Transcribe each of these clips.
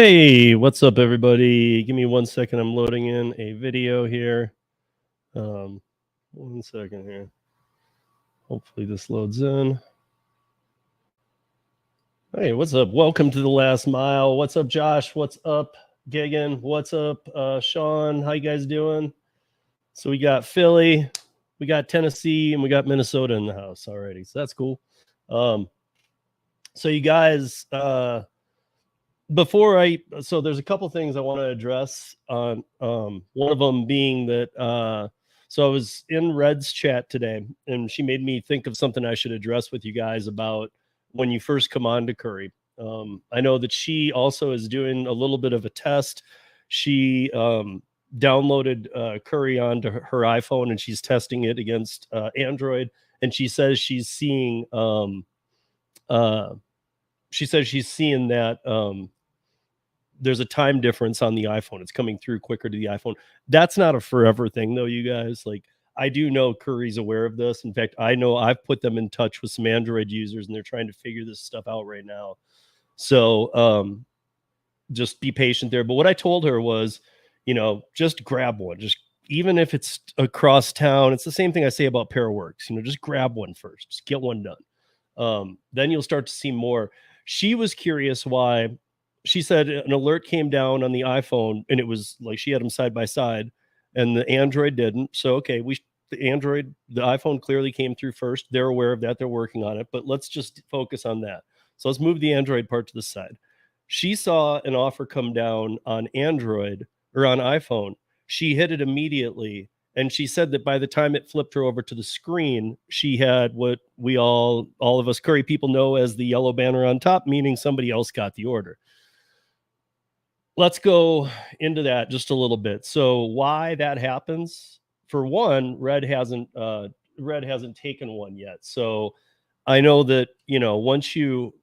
Hey, what's up, everybody? Give me 1 second. I'm loading in a video here. 1 second here. Hopefully this loads in. Hey, what's up? Welcome to the Last Mile. What's up, Josh? What's up, Gigan? What's up, Sean? How you guys doing? So we got Philly, we got Tennessee, and we got Minnesota in the house already. So that's cool. So you guys, so there's a couple things I want to address on one of them being that so I was in Red's chat today and she made me think of something I should address with you guys about when you first come on to Curri. I know that she also is doing a little bit of a test. She downloaded Curri onto her iPhone and she's testing it against Android, and she says she's seeing that there's a time difference on the iPhone. It's coming through quicker to the iPhone. That's not a forever thing, though, you guys. Like, I do know Curri's aware of this. In fact, I know I've put them in touch with some Android users, and they're trying to figure this stuff out right now. So just be patient there. But what I told her was, just grab one. Just even if it's across town, it's the same thing I say about Paraworks. Just grab one first. Just get one done. Then you'll start to see more. She was curious why. She said an alert came down on the iPhone and it was like she had them side by side and the Android didn't. So, okay, the iPhone clearly came through first. They're aware of that. They're working on it, but let's just focus on that. So let's move the Android part to the side. She saw an offer come down on Android or on iPhone. She hit it immediately. And she said that by the time it flipped her over to the screen, she had what we all of us Curri people know as the yellow banner on top, meaning somebody else got the order. Let's go into that just a little bit. So why that happens? For one, Red hasn't taken one yet. So I know that, once you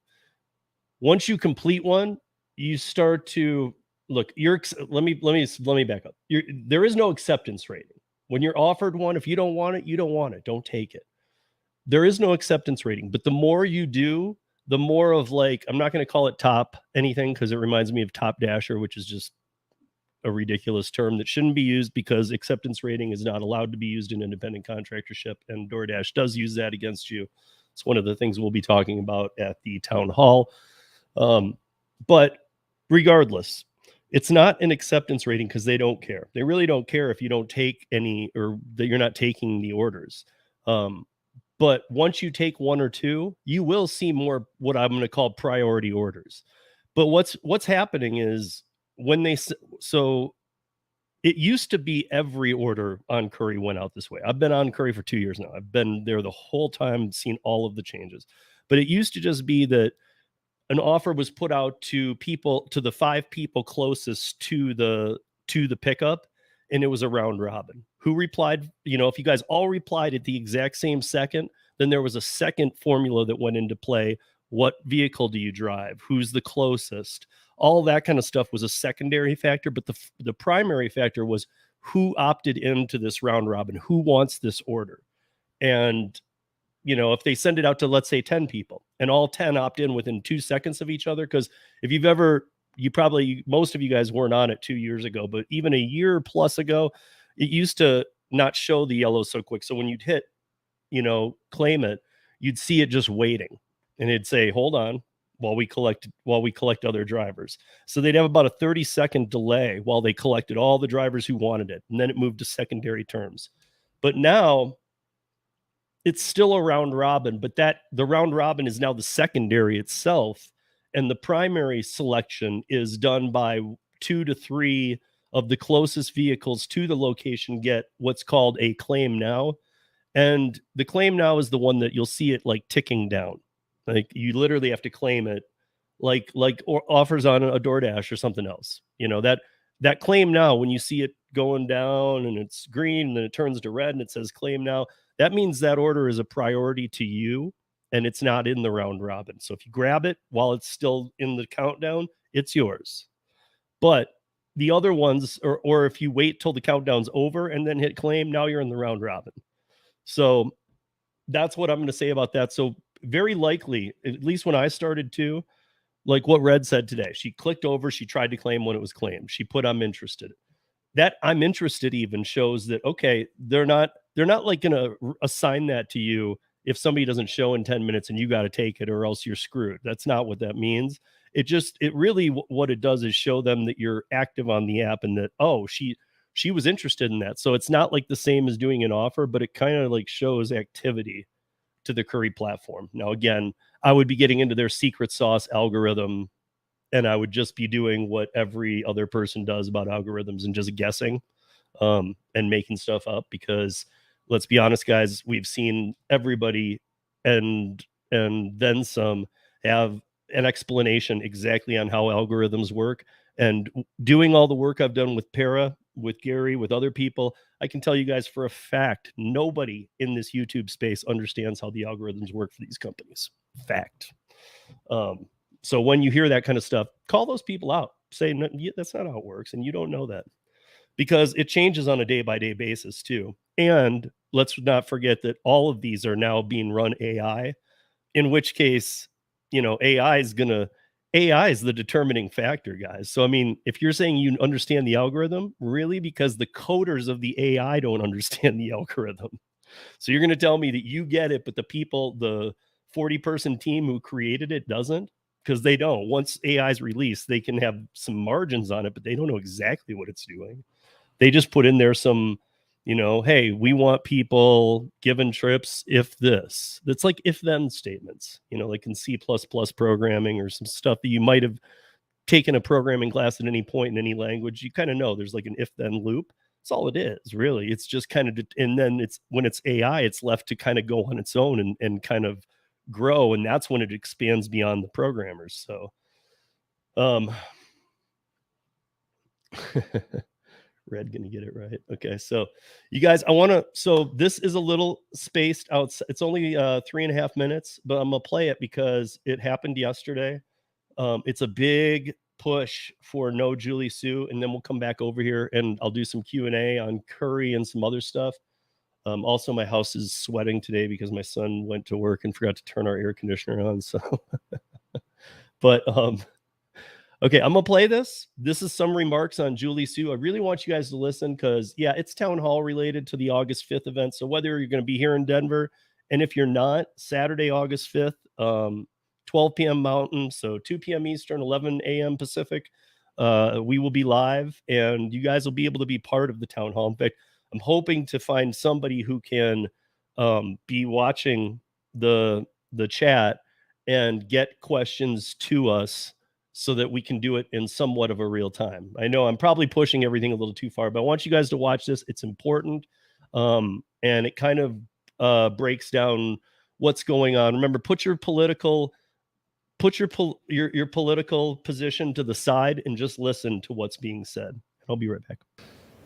complete one, you start to look, let me back up. There is no acceptance rating. When you're offered one, if you don't want it, you don't want it. Don't take it. There is no acceptance rating, but the more you do, the more of I'm not going to call it top anything because it reminds me of Top Dasher, which is just a ridiculous term that shouldn't be used because acceptance rating is not allowed to be used in independent contractorship, and DoorDash does use that against you. It's one of the things we'll be talking about at the town hall. But regardless, it's not an acceptance rating because they don't care. They really don't care if you don't take any or that you're not taking the orders. But once you take one or two, you will see more what I'm going to call priority orders. But what's happening is so it used to be every order on Curri went out this way. I've been on Curri for 2 years now. I've been there the whole time, seen all of the changes. But it used to just be that an offer was put out to the 5 people closest to the pickup, and it was a round robin. Who replied? If you guys all replied at the exact same second, then there was a second formula that went into play. What vehicle do you drive? Who's the closest? All that kind of stuff was a secondary factor, but the primary factor was who opted into this round robin, who wants this order. And if they send it out to, let's say, 10 people and all 10 opt in within 2 seconds of each other, because if most of you guys weren't on it 2 years ago, but even a year plus ago, it used to not show the yellow so quick. So when you'd hit, claim it, you'd see it just waiting and it'd say, hold on while we collect other drivers. So they'd have about a 30-second delay while they collected all the drivers who wanted it. And then it moved to secondary terms. But now it's still a round robin, but the round robin is now the secondary itself. And the primary selection is done by 2 to 3 of the closest vehicles to the location get what's called a claim now. And the claim now is the one that you'll see it ticking down. Like you literally have to claim it like offers on a DoorDash or something else. That claim now, when you see it going down and it's green and then it turns to red and it says claim now, that means that order is a priority to you and it's not in the round robin. So if you grab it while it's still in the countdown, it's yours. But the other ones, or if you wait till the countdown's over and then hit claim, now you're in the round robin. So that's what I'm going to say about that. So very likely, at least when I started too, like what Red said today. She clicked over, she tried to claim when it was claimed. She put I'm interested. That I'm interested even shows that, okay, they're not like going to assign that to you if somebody doesn't show in 10 minutes and you got to take it or else you're screwed. That's not what that means. It really what it does is show them that you're active on the app and that, oh, she was interested in that. So it's not like the same as doing an offer, but it kind of like shows activity to the Curri platform. Now, again, I would be getting into their secret sauce algorithm, and I would just be doing what every other person does about algorithms and just guessing and making stuff up, because let's be honest, guys, we've seen everybody and then some have an explanation exactly on how algorithms work. And doing all the work I've done with Para, with Gary, with other people, I can tell you guys for a fact, nobody in this YouTube space understands how the algorithms work for these companies. Fact. So when you hear that kind of stuff, call those people out. Say, no, that's not how it works. And you don't know that, because it changes on a day-by-day basis too. And let's not forget that all of these are now being run AI, in which case, AI is the determining factor, guys. So, I mean, if you're saying you understand the algorithm, really, because the coders of the AI don't understand the algorithm. So you're going to tell me that you get it, but the 40-person team who created it doesn't? Because they don't. Once AI is released, they can have some margins on it, but they don't know exactly what it's doing. They just put in there some, hey, we want people given trips if this. That's like if then statements, like in C++ programming or some stuff that you might have taken a programming class at any point in any language. You kind of know there's like an if then loop. That's all it is, really. It's just kind of, and then when it's AI, it's left to kind of go on its own and kind of grow. And that's when it expands beyond the programmers. So, Red gonna get it right. Okay, so you guys, so this is a little spaced out. It's only 3.5 minutes, but I'm gonna play it because it happened yesterday. It's a big push for no Julie Sue, and then we'll come back over here and I'll do some Q&A on Curri and some other stuff. Also, my house is sweating today because my son went to work and forgot to turn our air conditioner on. So, but okay, I'm gonna play this. This is some remarks on Julie Sue. I really want you guys to listen because, yeah, it's town hall related to the August 5th event. So whether you're going to be here in Denver, and if you're not, Saturday, August 5th, 12 p.m. Mountain, so 2 p.m. Eastern, 11 a.m. Pacific, we will be live, and you guys will be able to be part of the town hall. In fact, I'm hoping to find somebody who can be watching the chat and get questions to us, so that we can do it in somewhat of a real time. I know I'm probably pushing everything a little too far, but I want you guys to watch this. It's important. And it kind of breaks down what's going on. Remember, put your political position to the side and just listen to what's being said. I'll be right back.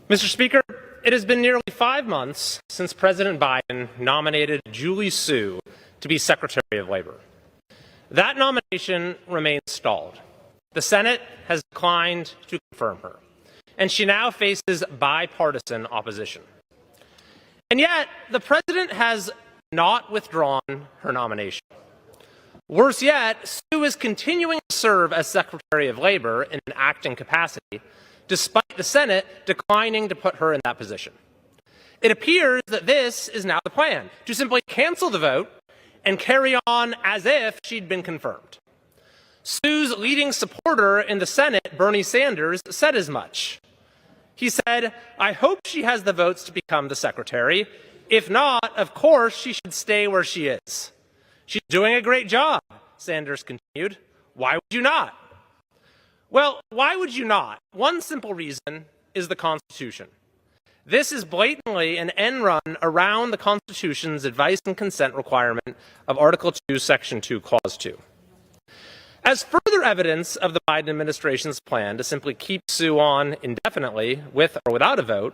Mr. Speaker, it has been nearly 5 months since President Biden nominated Julie Sue to be Secretary of Labor. That nomination remains stalled. The Senate has declined to confirm her, and she now faces bipartisan opposition. And yet, the president has not withdrawn her nomination. Worse yet, Sue is continuing to serve as Secretary of Labor in an acting capacity, despite the Senate declining to put her in that position. It appears that this is now the plan, to simply cancel the vote and carry on as if she'd been confirmed. Sue's leading supporter in the Senate, Bernie Sanders, said as much. He said, "I hope she has the votes to become the secretary. If not, of course, she should stay where she is. She's doing a great job," Sanders continued. "Why would you not?" Well, why would you not? One simple reason is the Constitution. This is blatantly an end run around the Constitution's advice and consent requirement of Article 2, Section 2, Clause 2. As further evidence of the Biden administration's plan to simply keep Sue on indefinitely, with or without a vote,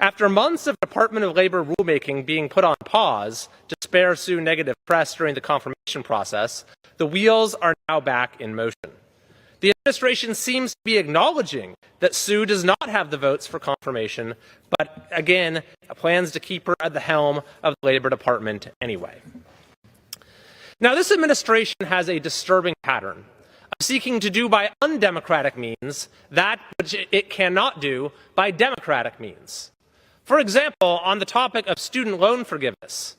after months of Department of Labor rulemaking being put on pause to spare Sue negative press during the confirmation process, the wheels are now back in motion. The administration seems to be acknowledging that Sue does not have the votes for confirmation, but again, plans to keep her at the helm of the Labor Department anyway. Now, this administration has a disturbing pattern of seeking to do by undemocratic means that which it cannot do by democratic means. For example, on the topic of student loan forgiveness,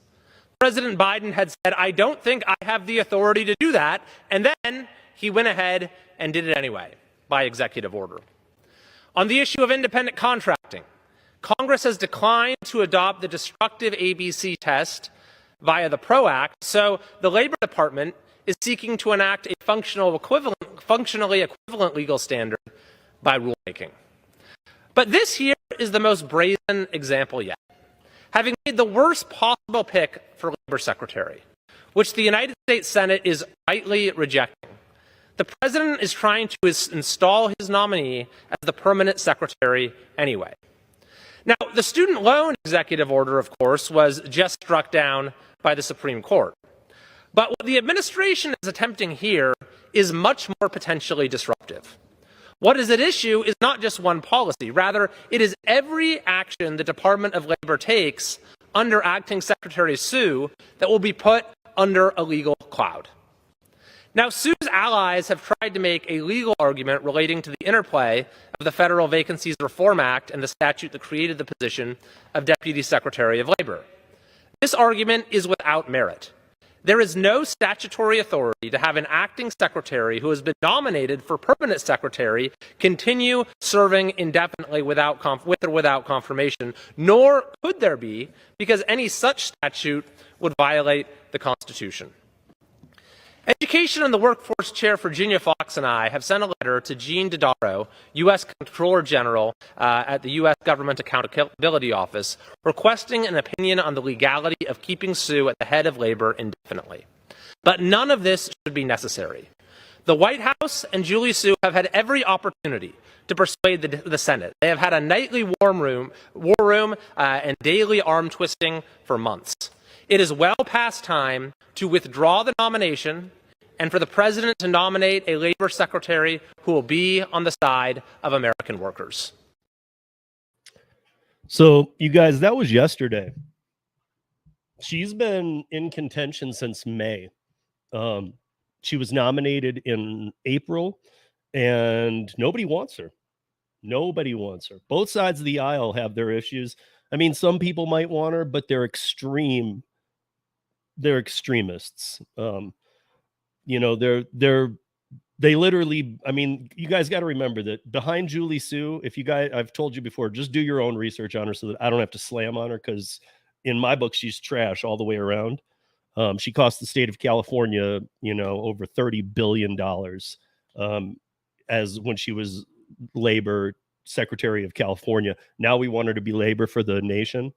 President Biden had said, "I don't think I have the authority to do that," and then he went ahead and did it anyway by executive order. On the issue of independent contracting, Congress has declined to adopt the destructive ABC test via the PRO Act, so the Labor Department is seeking to enact a functionally equivalent legal standard by rulemaking. But this here is the most brazen example yet. Having made the worst possible pick for Labor Secretary, which the United States Senate is rightly rejecting, the President is trying to install his nominee as the permanent secretary anyway. Now, the student loan executive order, of course, was just struck down by the Supreme Court. But what the administration is attempting here is much more potentially disruptive. What is at issue is not just one policy. Rather, it is every action the Department of Labor takes under Acting Secretary Sue that will be put under a legal cloud. Now, Sue's allies have tried to make a legal argument relating to the interplay of the Federal Vacancies Reform Act and the statute that created the position of Deputy Secretary of Labor. This argument is without merit. There is no statutory authority to have an acting secretary who has been nominated for permanent secretary continue serving indefinitely with or without confirmation, nor could there be, because any such statute would violate the Constitution. Education and the Workforce Chair Virginia Fox and I have sent a letter to Gene Dodaro, U.S. Comptroller General at the U.S. Government Accountability Office, requesting an opinion on the legality of keeping Sue at the head of labor indefinitely. But none of this should be necessary. The White House and Julie Sue have had every opportunity to persuade the Senate. They have had a nightly war room and daily arm twisting for months. It is well past time to withdraw the nomination and for the President to nominate a labor secretary who will be on the side of American workers. So, you guys, that was yesterday. She's been in contention since May. She was nominated in April, and nobody wants her. Nobody wants her. Both sides of the aisle have their issues. I mean, some people might want her, but they're extreme. They're extremists. You know, they literally, I mean, you guys got to remember that behind Julie Sue, if you guys, I've told you before, just do your own research on her so that I don't have to slam on her, because in my book, she's trash all the way around. She cost the state of California, you know, over $30 billion as when she was labor secretary of California. Now we want her to be labor for the nation.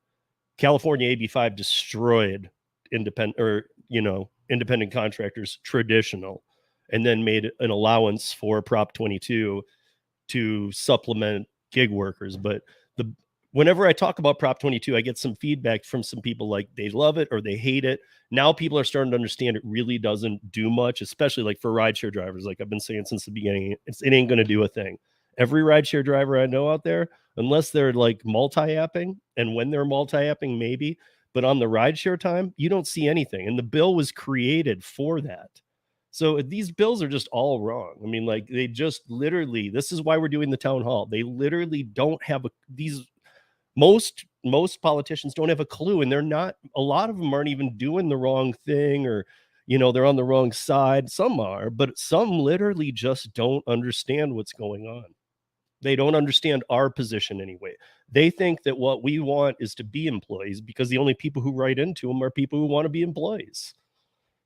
California AB5 destroyed independent contractors, traditional, and then made an allowance for Prop 22 to supplement gig workers. But whenever I talk about Prop 22, I get some feedback from some people like they love it or they hate it. Now people are starting to understand it really doesn't do much, especially like for rideshare drivers. Like I've been saying since the beginning, it ain't going to do a thing. Every rideshare driver I know out there, unless they're like multi-apping, and when they're multi-apping, maybe, but on the rideshare time, you don't see anything. And the bill was created for that. So these bills are just all wrong. I mean, like they just literally, this is why we're doing the town hall. They literally don't have most politicians don't have a clue, and a lot of them aren't even doing the wrong thing, or, you know, they're on the wrong side. Some are, but some literally just don't understand what's going on. They don't understand our position anyway. They think that what we want is to be employees, because the only people who write into them are people who want to be employees.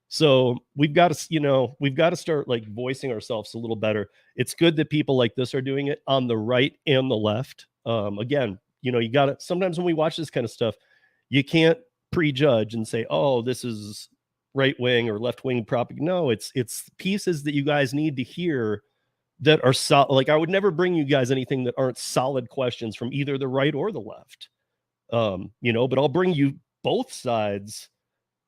So we've got to start like voicing ourselves a little better. It's good that people like this are doing it on the right and the left. Again, you know, you got to, sometimes when we watch this kind of stuff, you can't prejudge and say, oh, this is right wing or left wing propaganda. No, it's pieces that you guys need to hear that are solid. Like I would never bring you guys anything that aren't solid questions from either the right or the left. You know, but I'll bring you both sides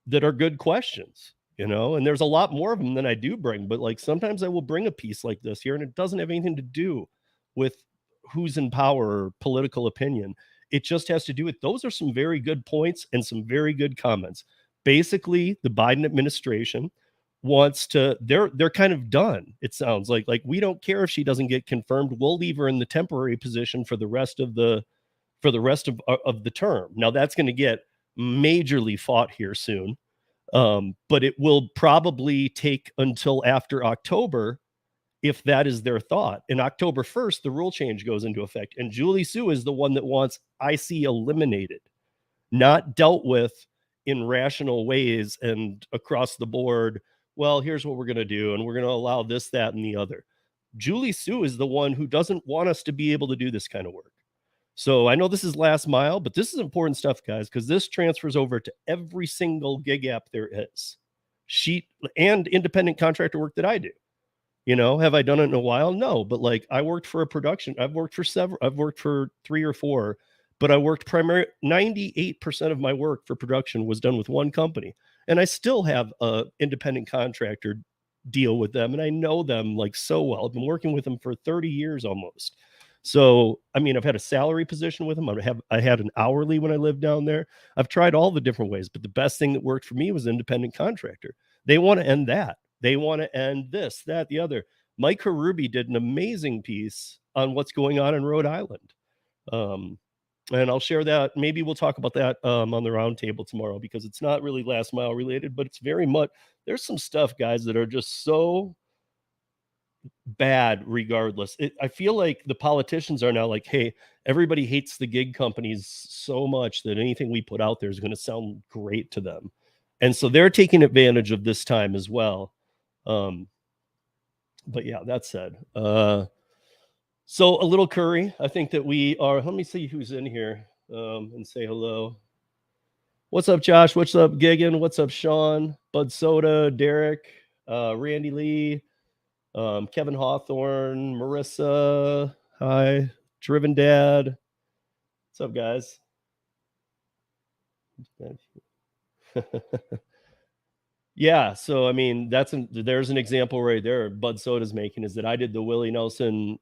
that are good questions, you know, and there's a lot more of them than I do bring, but like sometimes I will bring a piece like this here and it doesn't have anything to do with who's in power or political opinion. It just has to do with, those are some very good points and some very good comments. Basically, the Biden administration wants to, they're kind of done. It sounds like we don't care if she doesn't get confirmed. We'll leave her in the temporary position for the rest of the term. Now that's going to get majorly fought here soon. But it will probably take until after October if that is their thought. And October 1st, the rule change goes into effect. And Julie Sue is the one that wants IC eliminated, not dealt with in rational ways and across the board. Well, here's what we're going to do, and we're going to allow this, that, and the other. Julie Sue is the one who doesn't want us to be able to do this kind of work. So I know this is last mile, but this is important stuff, guys, because this transfers over to every single gig app there is. Sheet and independent contractor work that I do. Have I done it in a while? No, but like I worked for a production. I've worked for 3 or 4, but I worked 98% of my work for production was done with one company. And I still have a independent contractor deal with them. And I know them like so well. I've been working with them for 30 years almost. So, I mean, I've had a salary position with them. I had an hourly when I lived down there. I've tried all the different ways, but the best thing that worked for me was independent contractor. They want to end that. They want to end this, that, the other. Mike Curri did an amazing piece on what's going on in Rhode Island. And I'll share that. Maybe we'll talk about that on the roundtable tomorrow, because it's not really last mile related, but it's very much, there's some stuff, guys, that are just so bad regardless. I feel like the politicians are now like, hey, everybody hates the gig companies so much that anything we put out there is going to sound great to them. And so they're taking advantage of this time as well. But yeah, that said, so a little Curri. I think that we are, let me see who's in here and say hello. What's up, Josh? What's up, Gigan? What's up, Sean? Bud Soda, Derek, Randy Lee, Kevin Hawthorne, Marissa, hi, Driven Dad. What's up, guys? Yeah, so I mean, there's an example right there. Bud Soda's making is that I did the Willie Nelson,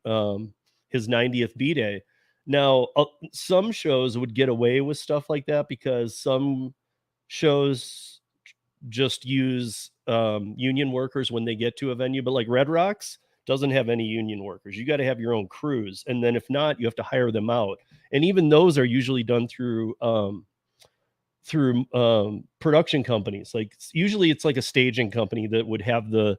his 90th B-Day. Now, some shows would get away with stuff like that because some shows just use union workers when they get to a venue, but like Red Rocks doesn't have any union workers. You got to have your own crews, and then if not, you have to hire them out. And even those are usually done through production companies. Like usually it's like a staging company that would have the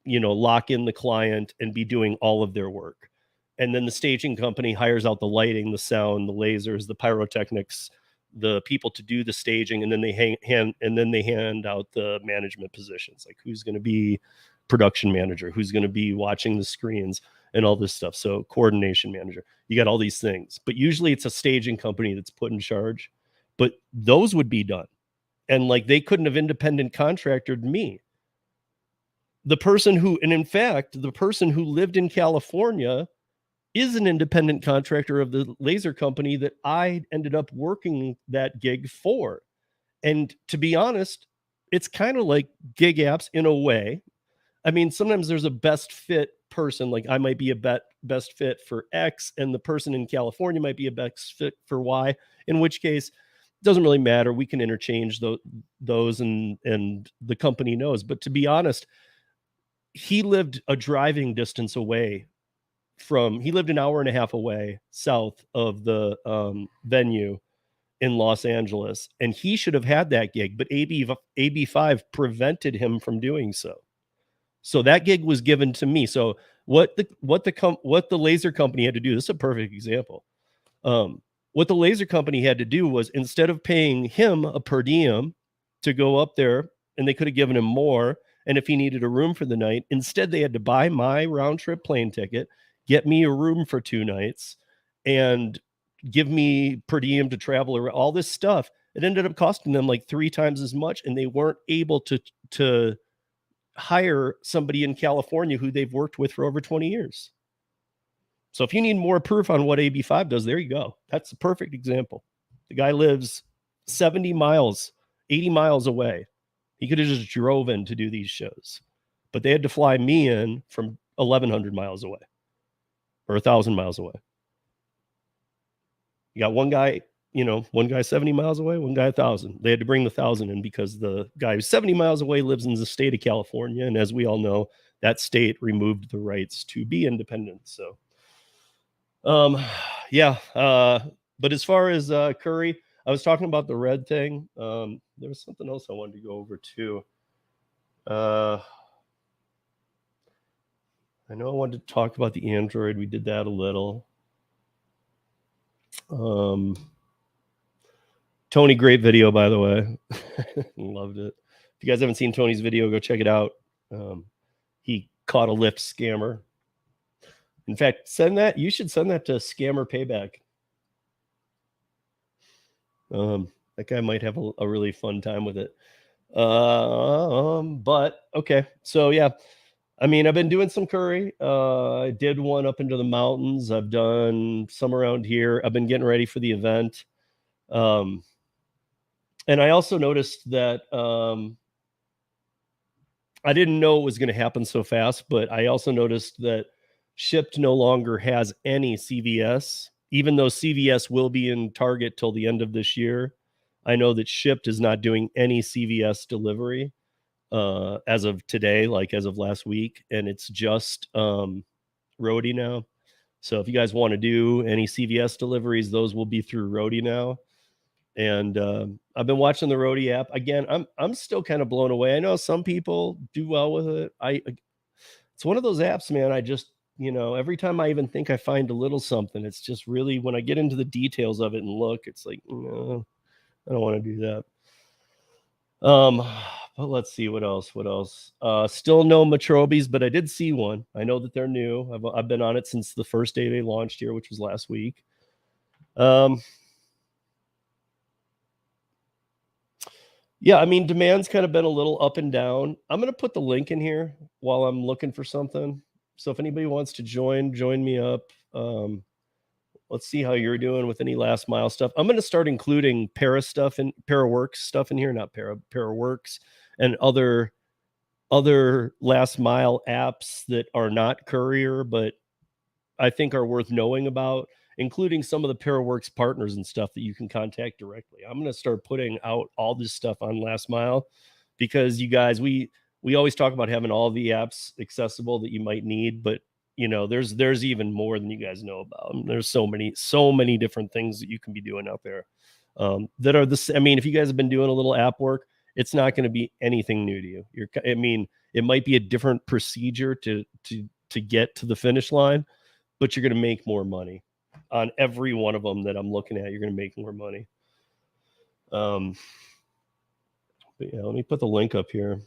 lock in the client and be doing all of their work, and then the staging company hires out the lighting, the sound, the lasers, the pyrotechnics, the people to do the staging, and then they hand out the management positions, like who's going to be production manager, who's going to be watching the screens and all this stuff. So coordination manager, you got all these things, but usually it's a staging company that's put in charge. But those would be done, and like they couldn't have independent contractored me. The person who lived in California is an independent contractor of the laser company that I ended up working that gig for. And to be honest, it's kind of like gig apps in a way. I mean, sometimes there's a best fit person, like I might be a best fit for X, and the person in California might be a best fit for Y, in which case it doesn't really matter. We can interchange those and the company knows. But to be honest, he lived a driving distance away he lived an hour and a half away south of the venue in Los Angeles, and he should have had that gig, but AB5 prevented him from doing so. So that gig was given to me. So what the laser company had to do, this is a perfect example. What the laser company had to do was, instead of paying him a per diem to go up there, and they could have given him more, and if he needed a room for the night, instead they had to buy my round trip plane ticket, get me a room for 2 nights, and give me per diem to travel around, all this stuff. It ended up costing them like 3 times as much, and they weren't able to hire somebody in California who they've worked with for over 20 years. So if you need more proof on what AB5 does, there you go. That's a perfect example. The guy lives 70 miles, 80 miles away. He could have just drove in to do these shows, but they had to fly me in from 1,100 miles away or 1,000 miles away. You got one guy one guy 70 miles away, one guy 1,000. They had to bring the 1,000 in because the guy who's 70 miles away lives in the state of California, and as we all know, that state removed the rights to be independent. So, um, yeah. But as far as Curri, I was talking about the red thing. There was something else I wanted to go over too. I know I wanted to talk about the Android. We did that a little. Tony, great video, by the way. Loved it. If you guys haven't seen Tony's video, go check it out. He caught a Lyft scammer. In fact, you should send that to Scammer Payback. That guy might have a really fun time with it. But okay. So yeah, I mean, I've been doing some Curri. I did one up into the mountains. I've done some around here. I've been getting ready for the event. And I also noticed that I didn't know it was going to happen so fast, but I also noticed that Shipt no longer has any CVS, even though CVS will be in Target till the end of this year. I know that Shipt is not doing any CVS delivery as of today, like as of last week, and it's just Roadie now. So if you guys want to do any CVS deliveries, those will be through Roadie now. And I've been watching the Roadie app again. I'm still kind of blown away. I know some people do well with it. It's one of those apps, man. I just every time I even think I find a little something, it's just really when I get into the details of it and look, it's like no, I don't want to do that. But let's see what else. Still no Metrobis, but I did see one. I know that they're new. I've been on it since the first day they launched here, which was last week. Yeah, I mean, demand's kind of been a little up and down. I'm going to put the link in here while I'm looking for something. So if anybody wants to join me up. Let's see how you're doing with any last mile stuff. I'm going to start including Paraworks stuff in here, not Paraworks and other last mile apps that are not courier, but I think are worth knowing about, including some of the Paraworks partners and stuff that you can contact directly. I'm going to start putting out all this stuff on Last Mile because you guys, we always talk about having all the apps accessible that you might need, but there's even more than you guys know about. There's so many different things that you can be doing out there that are I mean, if you guys have been doing a little app work, it's not going to be anything new to you. It might be a different procedure to get to the finish line, but you're going to make more money on every one of them that I'm looking at. You're going to make more money. But yeah, let me put the link up here.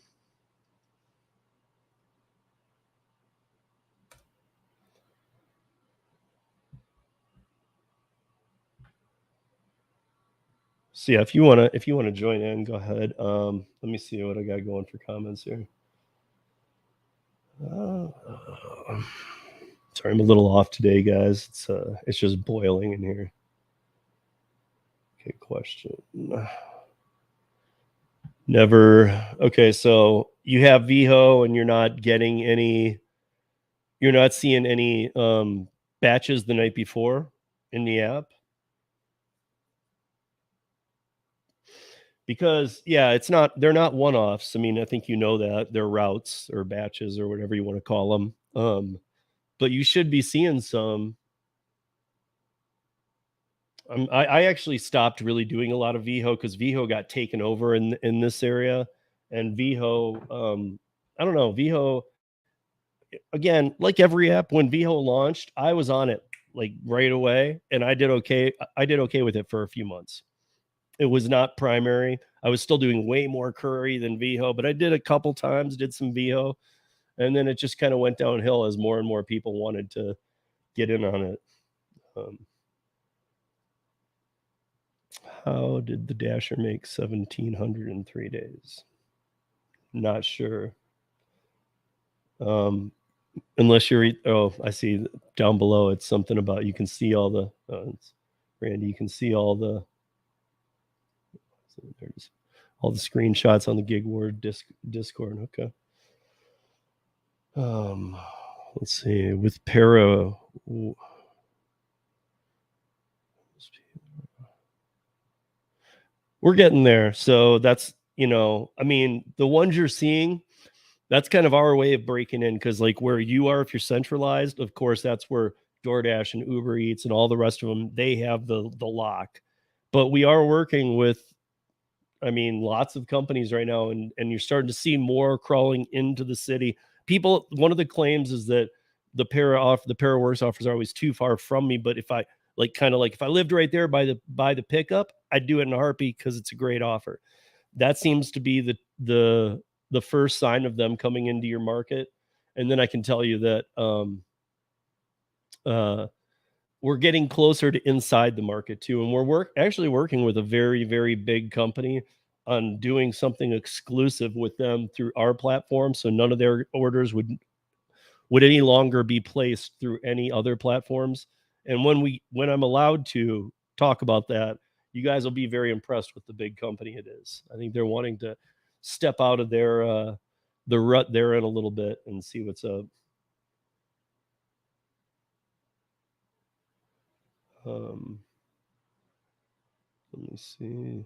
So yeah, if you want to join in, go ahead. Let me see what I got going for comments here. Sorry, I'm a little off today, guys. It's just boiling in here. Okay, question. Never. Okay, so you have VHO and you're not seeing any batches the night before in the app. Because yeah, they're not one-offs. I mean, I think you know that they're routes or batches or whatever you want to call them. But you should be seeing some. I actually stopped really doing a lot of VHO because VHO got taken over in this area, and VHO, I don't know, VHO again, like every app, when VHO launched, I was on it like right away, and I did okay. I did okay with it for a few months. It was not primary. I was still doing way more Curri than VHO, but I did a couple times, did some VHO, and then it just kind of went downhill as more and more people wanted to get in on it. How did the Dasher make 1,700 in 3 days? Not sure. Unless you're, I see down below, it's something about you can see all the, Randy, you can see all the, there's all the screenshots on the Gig Ward Discord. Okay. Let's see, with Para. We're getting there. So that's, I mean, the ones you're seeing, that's kind of our way of breaking in, because like where you are, if you're centralized, of course, that's where DoorDash and Uber Eats and all the rest of them, they have the lock. But we are working with, I mean, lots of companies right now, and you're starting to see more crawling into the city. People, one of the claims is that the para works offers are always too far from me. But if I like, kind of like if I lived right there by the pickup, I'd do it in a heartbeat because it's a great offer. That seems to be the first sign of them coming into your market. And then I can tell you that uh we're getting closer to inside the market too, and actually working with a very, very big company on doing something exclusive with them through our platform, so none of their orders would any longer be placed through any other platforms. And when I'm allowed to talk about that, you guys will be very impressed with the big company it is. I think they're wanting to step out of their the rut they're in a little bit and see what's up. um let me see.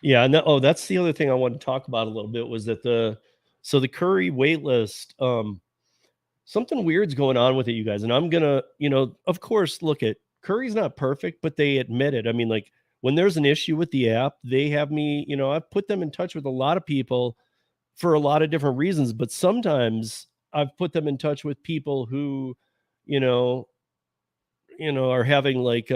Yeah, no, that's the other thing I wanted to talk about a little bit, was that the Curry wait list, something weird's going on with it, you guys. And I'm gonna, of course, look at Curry's not perfect, but they admit it. I mean, like when there's an issue with the app, they have me, I've put them in touch with a lot of people for a lot of different reasons, but sometimes I've put them in touch with people who, you know, are having like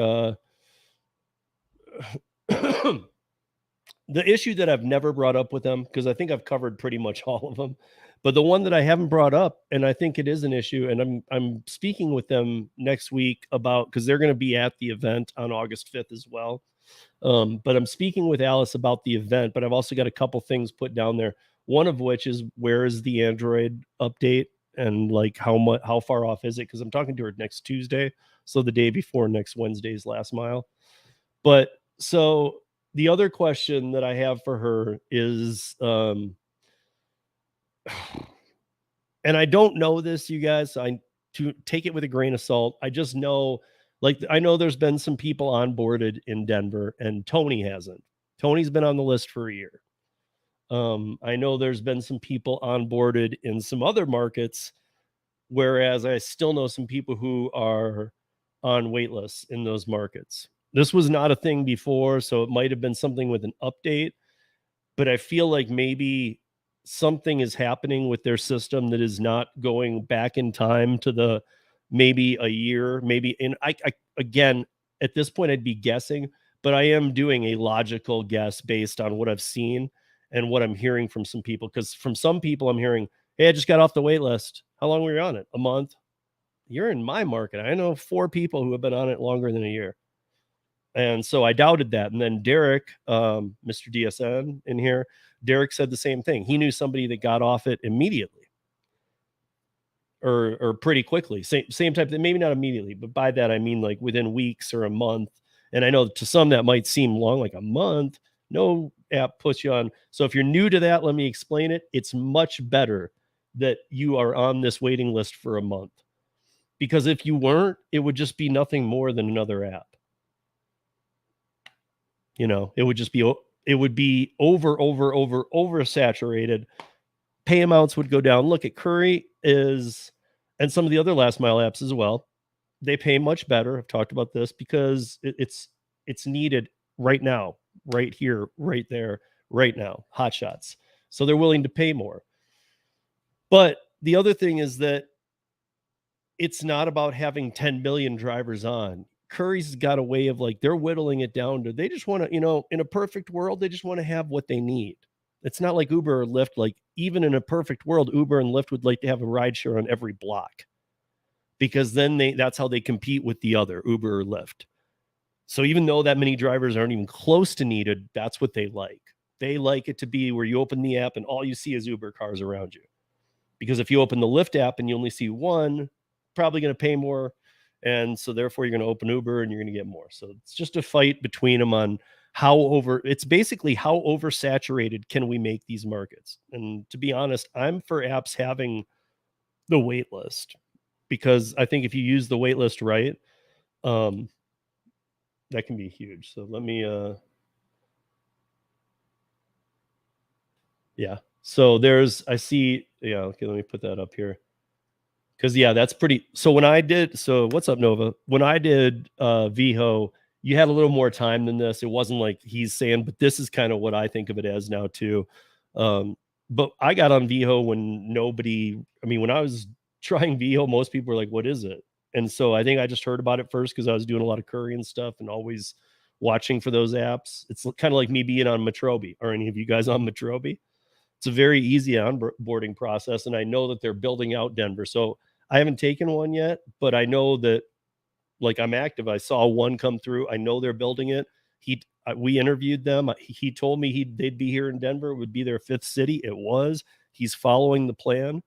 the issue that I've never brought up with them, because I think I've covered pretty much all of them, but the one that I haven't brought up, and I think it is an issue, and I'm speaking with them next week about, because they're going to be at the event on August 5th as well. But I'm speaking with Alice about the event, but I've also got a couple things put down there. One of which is, where is the Android update, and like how far off is it? Because I'm talking to her next Tuesday, so the day before next Wednesday's last mile. But so the other question that I have for her is, and I don't know this, you guys. So I to take it with a grain of salt. I just know, like, I know there's been some people onboarded in Denver, and Tony hasn't. Tony's been on the list for a year. I know there's been some people onboarded in some other markets, whereas I still know some people who are on wait lists in those markets. This was not a thing before, so it might have been something with an update, but I feel like maybe something is happening with their system that is not going back in time to the maybe a year, maybe in I again, at this point I'd be guessing, but I am doing a logical guess based on what I've seen and what I'm hearing from some people, cuz from some people I'm hearing, "Hey, I just got off the wait list." How long were you on it? A month? You're in my market. I know 4 people who have been on it longer than a year. And so I doubted that. And then Derek, Mr. DSN in here, Derek said the same thing. He knew somebody that got off it immediately, or pretty quickly. Same type, maybe not immediately, but by that I mean like within weeks or a month. And I know to some that might seem long, like a month. No app puts you on. So if you're new to that, let me explain it. It's much better that you are on this waiting list for a month, because if you weren't, it would just be nothing more than another app. It would just be over saturated. Pay amounts would go down. Look at Curry is, and some of the other last mile apps as well. They pay much better. I've talked about this because it's needed right now, right here, right there, right now. Hot shots. So they're willing to pay more. But the other thing is that it's not about having 10 million drivers on. Curry's got a way of, like, they're whittling it down to, they just want to, in a perfect world, they just want to have what they need. It's not like Uber or Lyft. Like, even in a perfect world, Uber and Lyft would like to have a ride share on every block, because then that's how they compete with the other Uber or Lyft. So even though that many drivers aren't even close to needed, that's what they like. They like it to be where you open the app and all you see is Uber cars around you. Because if you open the Lyft app and you only see one, probably going to pay more. And so therefore you're going to open Uber and you're going to get more. So it's just a fight between them on it's basically how oversaturated can we make these markets. And to be honest, I'm for apps having the wait list, because I think if you use the wait list right, um, that can be huge. So let me yeah. So I see, yeah, okay, let me put that up here. Because yeah, that's pretty. So what's up, Nova? When I did VHO, you had a little more time than this. It wasn't like he's saying, but this is kind of what I think of it as now too. Um, but I got on VHO when when I was trying VHO, most people were like, "What is it?" And so I think I just heard about it first because I was doing a lot of Curri and stuff, and always watching for those apps. It's kind of like me being on Metrobi. Are any of you guys on Metrobi? It's a very easy onboarding process, and I know that they're building out Denver. So I haven't taken one yet, but I know that, like, I'm active. I saw one come through. I know they're building it. We interviewed them. He told me they'd be here in Denver. It would be their fifth city. It was. He's following the plan.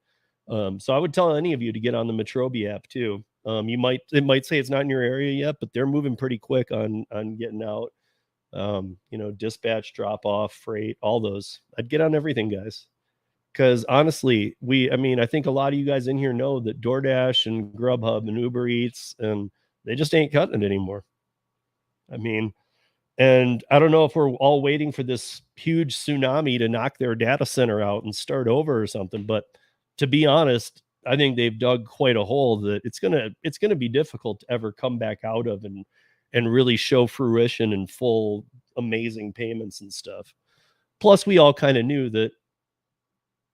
So I would tell any of you to get on the Metrobi app too. It might say it's not in your area yet, but they're moving pretty quick on getting out. Dispatch, drop off, freight, all those. I'd get on everything, guys. Because honestly, I think a lot of you guys in here know that DoorDash and Grubhub and Uber Eats, and they just ain't cutting it anymore. I mean, and I don't know if we're all waiting for this huge tsunami to knock their data center out and start over or something. But to be honest, I think they've dug quite a hole that it's gonna be difficult to ever come back out of and really show fruition and full amazing payments and stuff. Plus, we all kind of knew that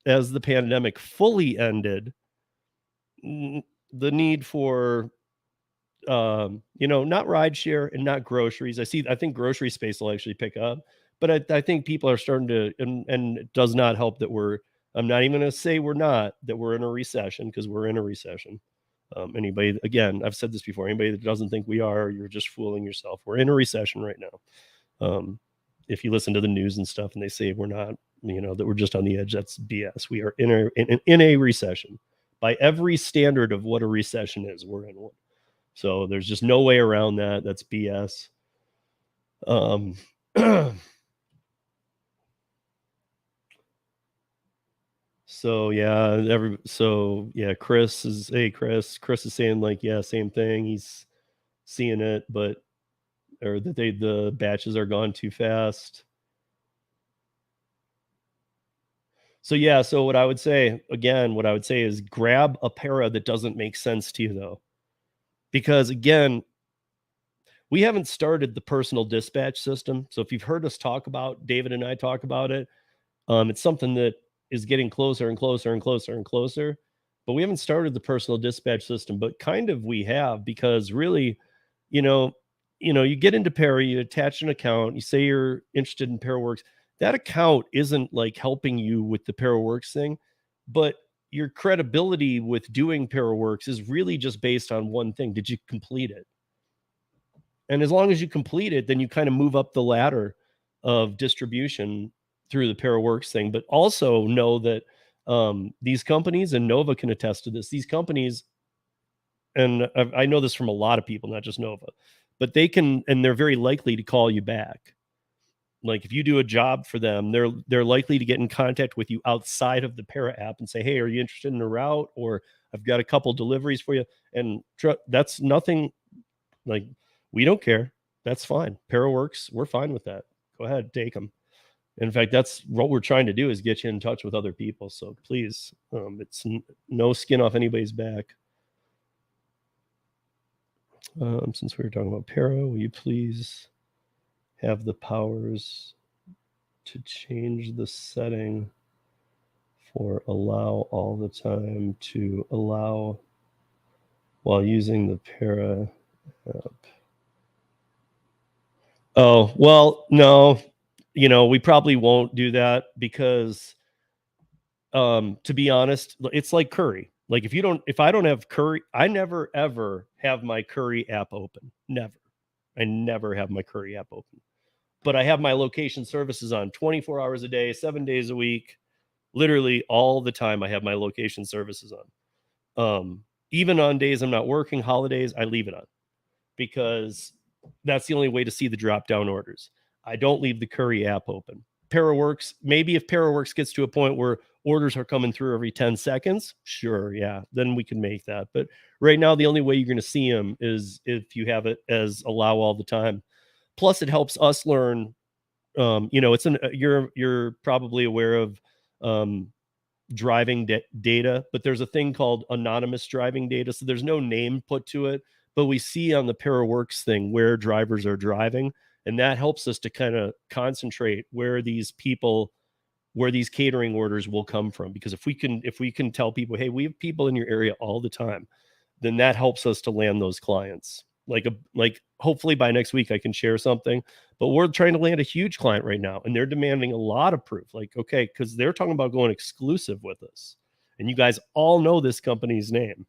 as the pandemic fully ended, the need for not rideshare and not groceries. I think grocery space will actually pick up, but I think people are starting to, and it does not help that I'm not even going to say that we're in a recession, because we're in a recession. Anybody, again, I've said this before, anybody that doesn't think we are, you're just fooling yourself. We're in a recession right now. If you listen to the news and stuff and they say we're not, that we're just on the edge, that's BS. We are in a recession. By every standard of what a recession is, we're in one. So there's just no way around that. That's BS. Chris is saying, like, yeah, same thing. He's seeing it, but or that the batches are gone too fast. So yeah, so what I would say is grab a para that doesn't make sense to you, though. Because again, we haven't started the personal dispatch system. So if you've heard us talk about, David and I talk about it, it's something that is getting closer and closer and closer and closer. But we haven't started the personal dispatch system, but kind of we have, because really, you get into Para, you attach an account, you say you're interested in ParaWorks. That account isn't like helping you with the ParaWorks thing, but your credibility with doing ParaWorks is really just based on one thing. Did you complete it? And as long as you complete it, then you kind of move up the ladder of distribution through the ParaWorks thing. But also know that these companies, and Nova can attest to this, these companies, and I know this from a lot of people, not just Nova, but they're very likely to call you back. Like if you do a job for them, they're likely to get in contact with you outside of the Para app and say, hey, are you interested in a route? Or I've got a couple deliveries for you. And that's nothing, like, we don't care. That's fine. ParaWorks, we're fine with that. Go ahead, take them. In fact, that's what we're trying to do, is get you in touch with other people. So please, it's no skin off anybody's back. Since we were talking about Para, will you please have the powers to change the setting for allow all the time to allow while using the Para app? Oh, well, no, we probably won't do that, because to be honest, it's like Curri. Like if I don't have Curri, I never ever have my Curri app open. Never. I never have my Curri app open. But I have my location services on 24 hours a day, 7 days a week. Literally all the time I have my location services on. Even on days I'm not working, holidays, I leave it on, because that's the only way to see the drop down orders. I don't leave the Curri app open. Paraworks, maybe if Paraworks gets to a point where orders are coming through every 10 seconds, sure, yeah, then we can make that. But right now, the only way you're going to see them is if you have it as allow all the time. Plus, it helps us learn. It's you're probably aware of um, driving data, but there's a thing called anonymous driving data. So there's no name put to it, but we see on the Paraworks thing where drivers are driving, and that helps us to kind of concentrate where these catering orders will come from. Because if we can tell people, hey, we have people in your area all the time, then that helps us to land those clients. Like hopefully by next week I can share something, but we're trying to land a huge client right now, and they're demanding a lot of proof. Like, okay, because they're talking about going exclusive with us, and you guys all know this company's name.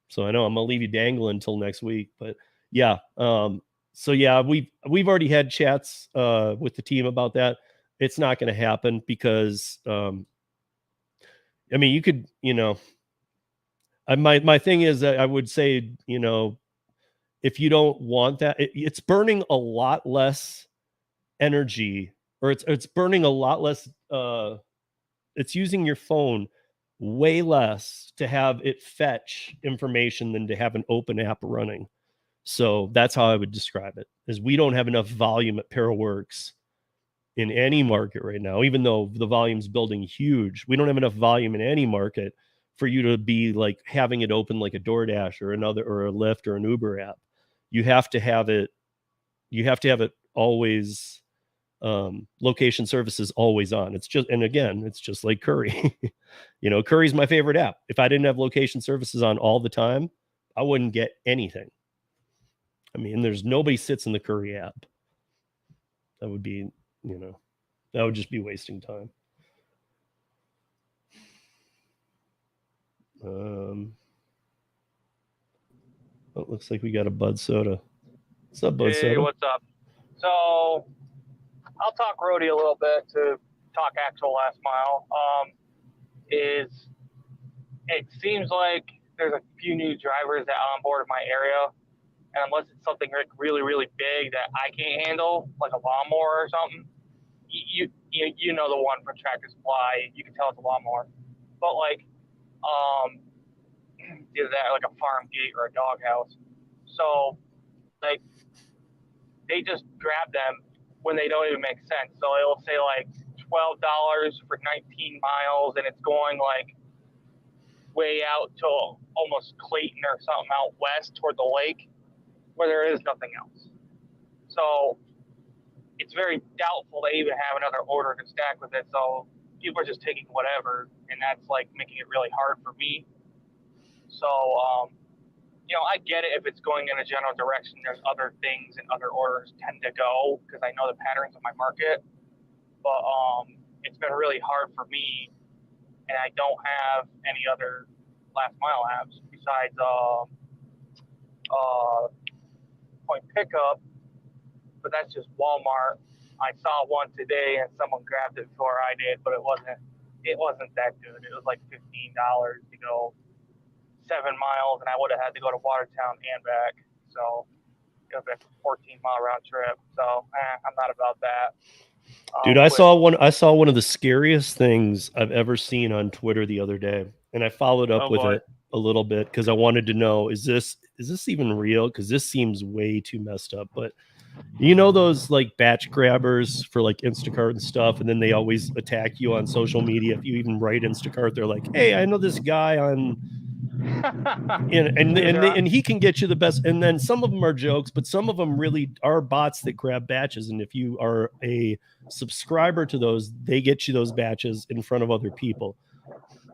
So I know I'm gonna leave you dangling until next week, but yeah. So yeah, we've already had chats with the team about that. It's not going to happen because I mean, you could, my thing is that I would say, if you don't want that, it's burning a lot less energy, or it's burning a lot less. It's using your phone way less to have it fetch information than to have an open app running. So that's how I would describe it. Is we don't have enough volume at Paraworks in any market right now, even though the volume's building huge. We don't have enough volume in any market for you to be like having it open like a DoorDash or another or a Lyft or an Uber app. You have to have it always, location services always on. It's just like Curri. Curri's my favorite app. If I didn't have location services on all the time, I wouldn't get anything. I mean, there's nobody sits in the Curri app. That would be, that would just be wasting time. It looks like we got a Bud Soda. What's up, Bud Soda? Hey, what's up? So I'll talk roadie a little bit to talk actual last mile. It seems like there's a few new drivers that onboard in my area, and unless it's something like really, really big that I can't handle, like a lawnmower or something, you know the one from Tractor Supply, you can tell it's a lawnmower. But either that or like a farm gate or a doghouse. So like they just grab them when they don't even make sense. So it'll say like $12 for 19 miles, and it's going like way out to almost Clayton or something out west toward the lake where there is nothing else. So it's very doubtful they even have another order to stack with it. So people are just taking whatever, and that's like making it really hard for me. So, I get it if it's going in a general direction. There's other things and other orders tend to go because I know the patterns of my market. But it's been really hard for me, and I don't have any other last mile apps besides Point Pickup. But that's just Walmart. I saw one today, and someone grabbed it before I did, but it wasn't that good. It was like $15 to go 7 miles, and I would have had to go to Watertown and back. So it was a 14-mile round trip. So I'm not about that. Dude, I saw one of the scariest things I've ever seen on Twitter the other day, and I followed up with it a little bit because I wanted to know, is this even real? Because this seems way too messed up. But those like batch grabbers for like Instacart and stuff, and then they always attack you on social media. If you even write Instacart, they're like, hey, I know this guy on and he can get you the best. And then some of them are jokes, but some of them really are bots that grab batches. And if you are a subscriber to those, they get you those batches in front of other people.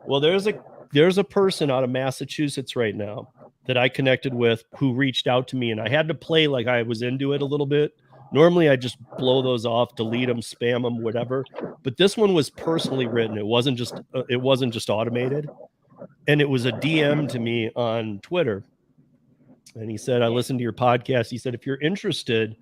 Well, there's a person out of Massachusetts right now that I connected with who reached out to me, and I had to play like I was into it a little bit. Normally I just blow those off, delete them, spam them, whatever. But this one was personally written. It wasn't just automated. And it was a DM to me on Twitter. And he said, I listened to your podcast. He said, if you're interested,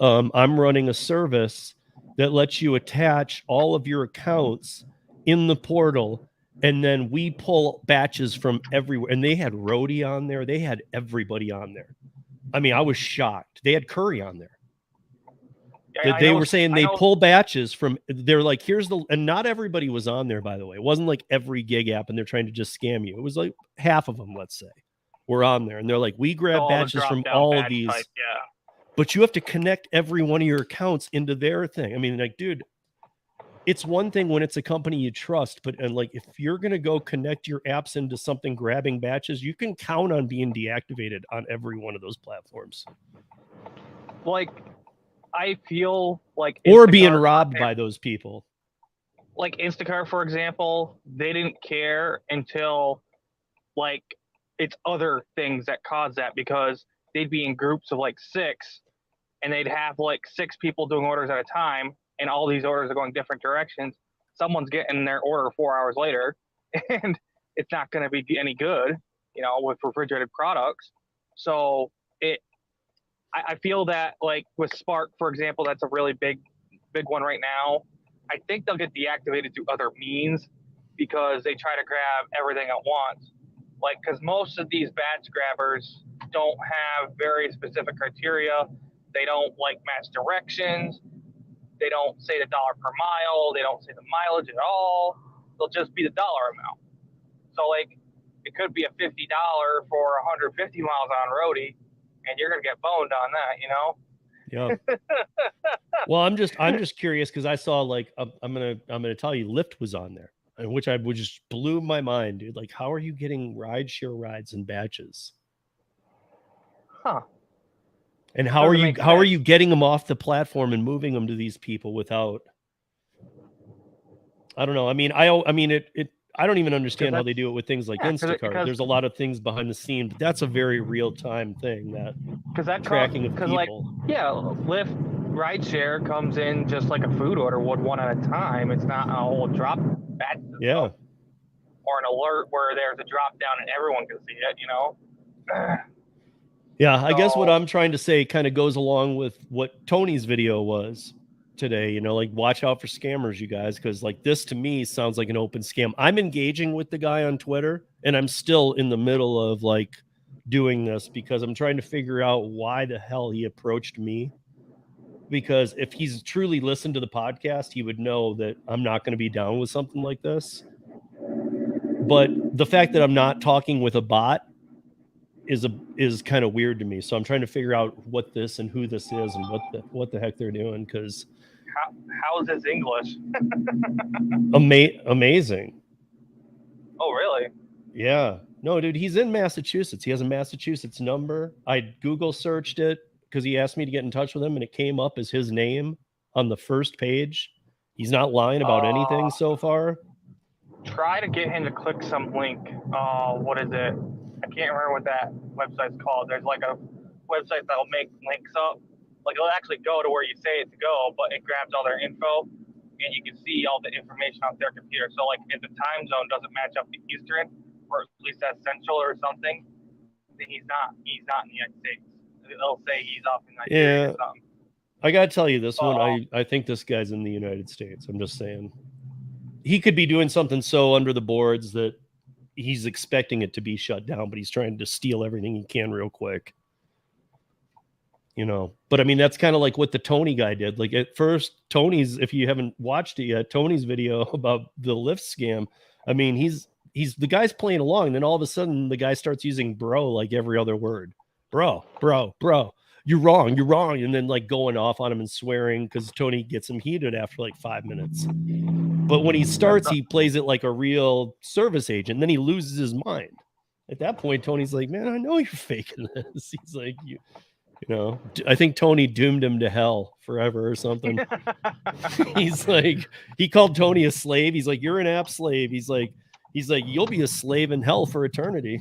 I'm running a service that lets you attach all of your accounts in the portal. And then we pull batches from everywhere. And they had Roadie on there. They had everybody on there. I mean, I was shocked. They had Curri on there. They were saying they pull batches from. They're like, here's the, and not everybody was on there, by the way. It wasn't like every gig app, and they're trying to just scam you. It was like half of them, let's say, were on there, and they're like, we grab batches from all of these, but you have to connect every one of your accounts into their thing. I mean, like, dude, it's one thing when it's a company you trust, but and like if you're gonna go connect your apps into something grabbing batches, you can count on being deactivated on every one of those platforms. Like, I feel like or being robbed by those people. Like Instacart, for example, they didn't care until like it's other things that cause that, because they'd be in groups of like 6 and they'd have like 6 people doing orders at a time, and all these orders are going different directions. Someone's getting their order 4 hours later and it's not going to be any good, you know, with refrigerated products. So I feel that like with Spark, for example, that's a really big one right now. I think they'll get deactivated through other means because they try to grab everything at once. Like, because most of these batch grabbers don't have very specific criteria. They don't like match directions. They don't say the dollar per mile. They don't say the mileage at all. They'll just be the dollar amount. So like, it could be a $50 for 150 miles on roadie, and you're gonna get boned on that, you know? Yeah. Well, I'm just curious because I saw like I'm gonna tell you, Lyft was on there, which just blew my mind, dude. Like, how are you getting rideshare rides in batches? Huh? And how are you getting them off the platform and moving them to these people without? I don't know. I mean, I don't even understand how they do it with things like Instacart. There's a lot of things behind the scene, but that's a very real time thing, that tracking of people. Like, yeah, Lyft rideshare comes in just like a food order would, one at a time. It's not a whole drop batch. Yeah. Or an alert where there's a drop down and everyone can see it, you know? Yeah, I guess what I'm trying to say kind of goes along with what Tony's video was today, you know, like watch out for scammers, you guys, because like this to me sounds like an open scam. I'm engaging with the guy on Twitter, and I'm still in the middle of like doing this because I'm trying to figure out why the hell he approached me. Because if he's truly listened to the podcast, he would know that I'm not going to be down with something like this. But the fact that I'm not talking with a bot is kind of weird to me. So I'm trying to figure out what this and who this is and what the heck they're doing, because how is his English? Amazing. Oh, really? Yeah. No, dude, he's in Massachusetts. He has a Massachusetts number. I Google searched it because he asked me to get in touch with him, and it came up as his name on the first page. He's not lying about anything so far. Try to get him to click some link. What is it? I can't remember what that website's called. There's like a website that'll make links up. Like, it'll actually go to where you say it to go, but it grabs all their info, and you can see all the information on their computer. So, like, if the time zone doesn't match up to Eastern, or at least that's Central or something, then he's not in the United States. They'll say he's off in Nigeria or something. I gotta tell you, this one, I think this guy's in the United States. I'm just saying. He could be doing something so under the boards that he's expecting it to be shut down, but he's trying to steal everything he can real quick. You know, but I mean, that's kind of like what the Tony guy did. Like at first, Tony's, if you haven't watched it yet, Tony's video about the Lyft scam. I mean, he's the guy's playing along. And then all of a sudden the guy starts using bro like every other word. Bro, you're wrong. And then like going off on him and swearing because Tony gets him heated after like 5 minutes. But when he starts, he plays it like a real service agent. Then he loses his mind. At that point, Tony's like, man, I know you're faking this. He's like, you know, I think Tony doomed him to hell forever or something. He's like, he called Tony a slave. He's like, you're an app slave. He's like, you'll be a slave in hell for eternity.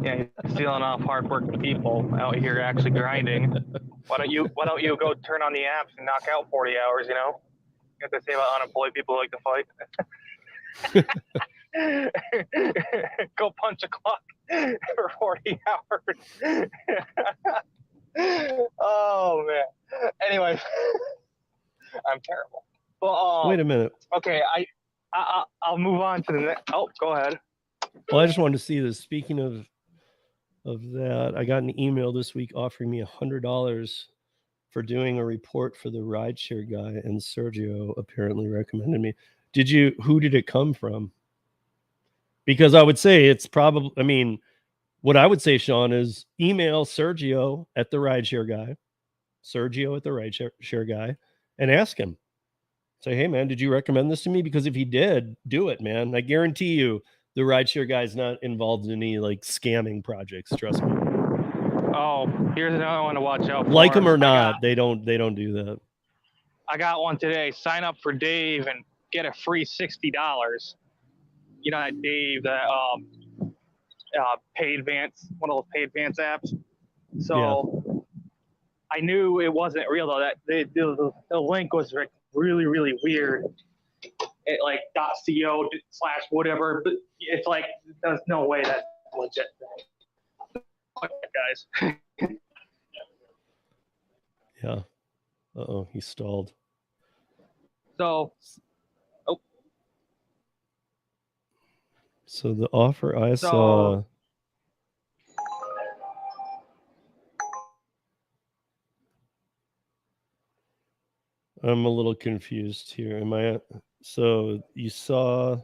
Yeah, he's stealing off hardworking people out here actually grinding. Why don't you go turn on the apps and knock out 40 hours, you know? You have to say about unemployed people who like to fight. Go punch a clock for 40 hours. Oh, man. Anyway, I'm terrible. Well, wait a minute. Okay, I'll move on to the next. Oh, go ahead. Well, I just wanted to see this. Speaking of that, I got an email this week offering me $100 for doing a report for the rideshare guy, and Sergio apparently recommended me. Who did it come from? Because I would say it's probably, I mean, what I would say, Sean, is email Sergio at the rideshare guy, and ask him. Say, hey, man, did you recommend this to me? Because if he did, do it, man. I guarantee you the rideshare guy's not involved in any like scamming projects. Trust me. Oh, here's another one to watch out for. Like them or not, they don't do that. I got one today. Sign up for Dave and get a free $60. You know that Dave, that paid advance, one of those paid advance apps. So I knew it wasn't real though. That the link was really weird. It like .co/whatever, but it's like there's no way that's legit. Fuck that, guys. Yeah. Uh-oh, he stalled. So, So the offer I saw. I'm a little confused here. So you saw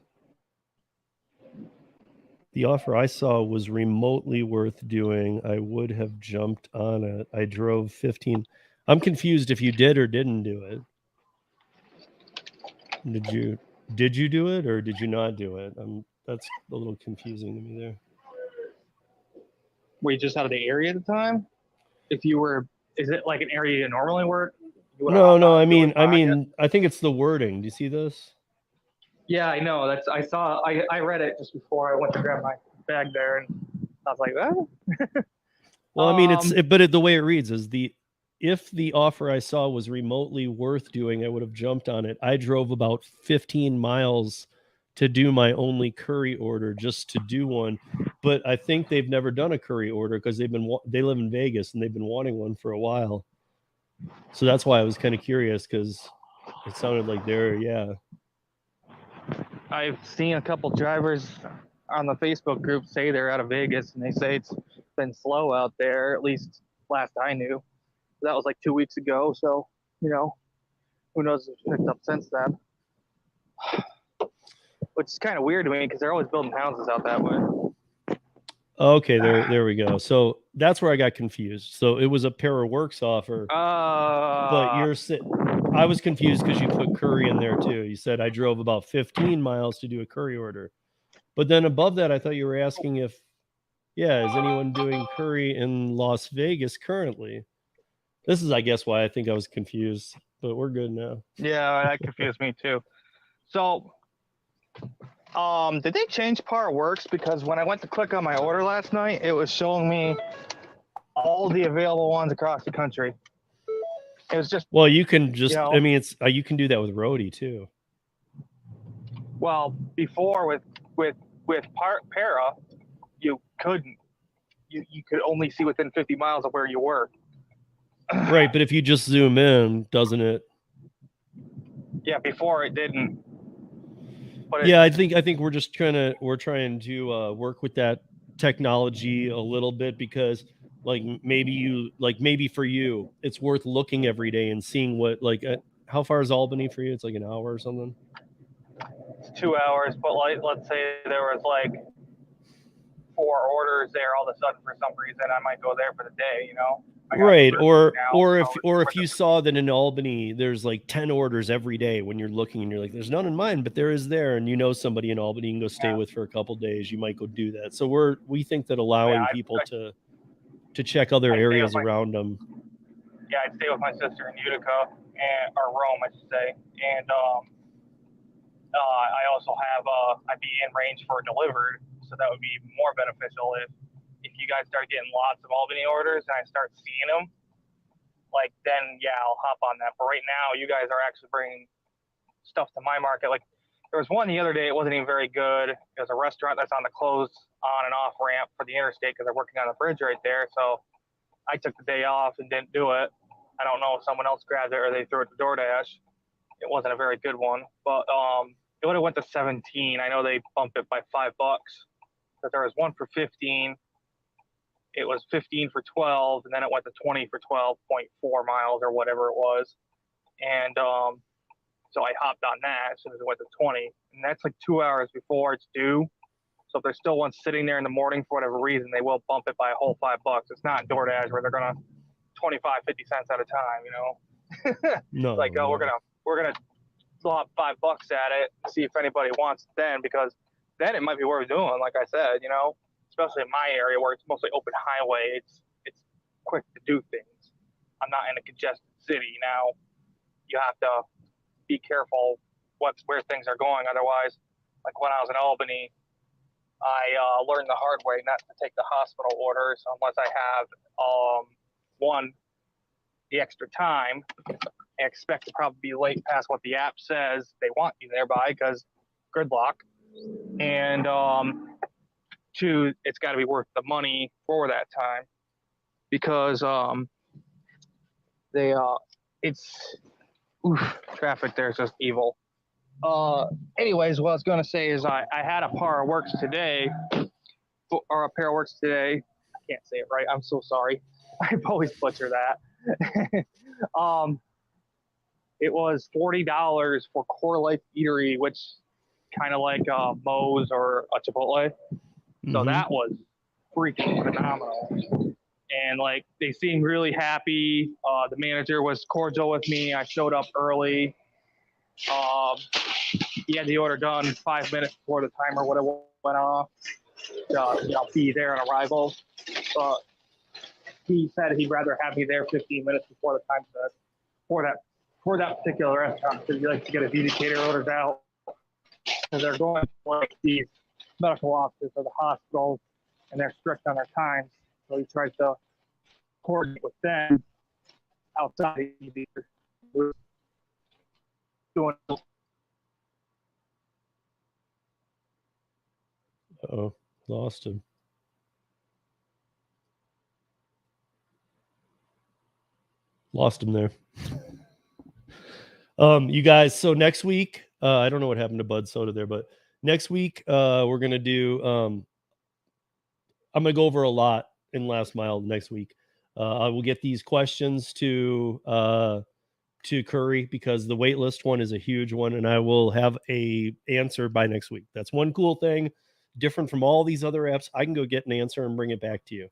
the offer I saw was remotely worth doing. I would have jumped on it. I drove 15. I'm confused if you did or didn't do it. Did you do it or did you not do it? That's a little confusing to me there. were you just out of the area at the time? Is it like an area you normally work? No. I mean, I think it's the wording. Do you see this? Yeah, I know. I read it just before I went to grab my bag there, and I was like, "Oh." Well, I mean, the way it reads is if the offer I saw was remotely worth doing, I would have jumped on it. I drove about 15 miles to do my only Curri order just to do one. But I think they've never done a Curri order because they live in Vegas and they've been wanting one for a while. So that's why I was kind of curious because it sounded like I've seen a couple drivers on the Facebook group say they're out of Vegas, and they say it's been slow out there, at least last I knew. That was like 2 weeks ago, so, who knows if it's picked up since then. Which is kind of weird to me because they're always building houses out that way. Okay, there we go. So that's where I got confused. So it was a Para Works offer, but I was confused because you put Curri in there too. You said I drove about 15 miles to do a Curri order, but then above that, I thought you were asking if, is anyone doing Curri in Las Vegas currently? This is, I guess, why I think I was confused, but we're good now. Yeah, that confused me too. So, did they change Par Works? Because when I went to click on my order last night, it was showing me all the available ones across the country. It was just, well, you can just, I mean, it's you can do that with Roadie too. Well, before with Para, you couldn't. You could only see within 50 miles of where you were. Right, but if you just zoom in, doesn't it? Yeah, before it didn't. But I think we're trying to work with that technology a little bit because maybe for you it's worth looking every day and seeing what how far is Albany for you? It's like an hour or something. It's 2 hours, but let's say there was 4 orders there all of a sudden for some reason, I might go there for the day, Right, or if you saw that in Albany there's 10 orders every day when you're looking and you're like, there's none in mine, but there is there, and somebody in Albany you can go stay with for a couple days, you might go do that. So we think that allowing people to check other areas around them. Yeah, I'd stay with my sister in Utica or Rome, I should say, and I also have I'd be in range for delivered, so that would be more beneficial if you guys start getting lots of Albany orders and I start seeing them, then I'll hop on that. But right now, you guys are actually bringing stuff to my market. There was one the other day, it wasn't even very good. It was a restaurant that's on the closed on and off ramp for the interstate because they're working on the bridge right there. So I took the day off and didn't do it. I don't know if someone else grabbed it or they threw it to DoorDash. It wasn't a very good one, but it would have went to 17. I know they bumped it by $5, but there was one for 15. it was 15 for 12, and then it went to 20 for 12.4 miles or whatever it was. And so I hopped on that as soon as it went to 20. And that's like 2 hours before it's due. So if there's still one sitting there in the morning for whatever reason, they will bump it by a whole $5. It's not DoorDash where they're gonna 25, 50 cents at a time, you know. No, like, oh, no. we're gonna slop $5 at it, see if anybody wants it then, because then it might be worth doing. Like I said, you know, especially in my area where it's mostly open highway, it's quick to do things. I'm not in a congested city now. You have to be careful where things are going. Otherwise, like when I was in Albany, I learned the hard way not to take the hospital orders unless I have the extra time. I expect to probably be late past what the app says they want you there by, because gridlock. And two, it's got to be worth the money for that time, because traffic there is just evil. Anyways, what I was going to say is I had a pair of works today. I can't say it right. I'm so sorry. I always butcher that. It was $40 for Core Life Eatery, which kind of like Moe's or a Chipotle. So that was freaking phenomenal. And like, they seemed really happy. The manager was cordial with me. I showed up early. He had the order done 5 minutes before the timer would have went off. Be there on arrival. But he said he'd rather have me there 15 minutes before the time set for that particular restaurant, because he likes to get his educator orders out, because they're going to like these medical offices or the hospitals, and they're strict on their times. So he tries to coordinate with them outside the doing. Oh, lost him. Lost him there. You guys, so next week, I don't know what happened to Bud Soda there, but next week, we're going to do, I'm going to go over a lot in Last Mile next week. I will get these questions to Curri, because the wait list one is a huge one, and I will have a answer by next week. That's one cool thing, different from all these other apps. I can go get an answer and bring it back to you.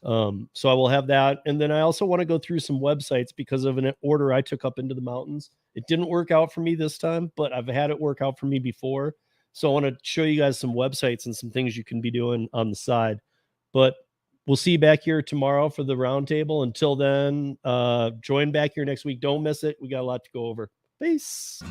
So I will have that. And then I also want to go through some websites because of an order I took up into the mountains. It didn't work out for me this time, but I've had it work out for me before. So I want to show you guys some websites and some things you can be doing on the side. But we'll see you back here tomorrow for the roundtable. Until then, join back here next week. Don't miss it. We got a lot to go over. Peace.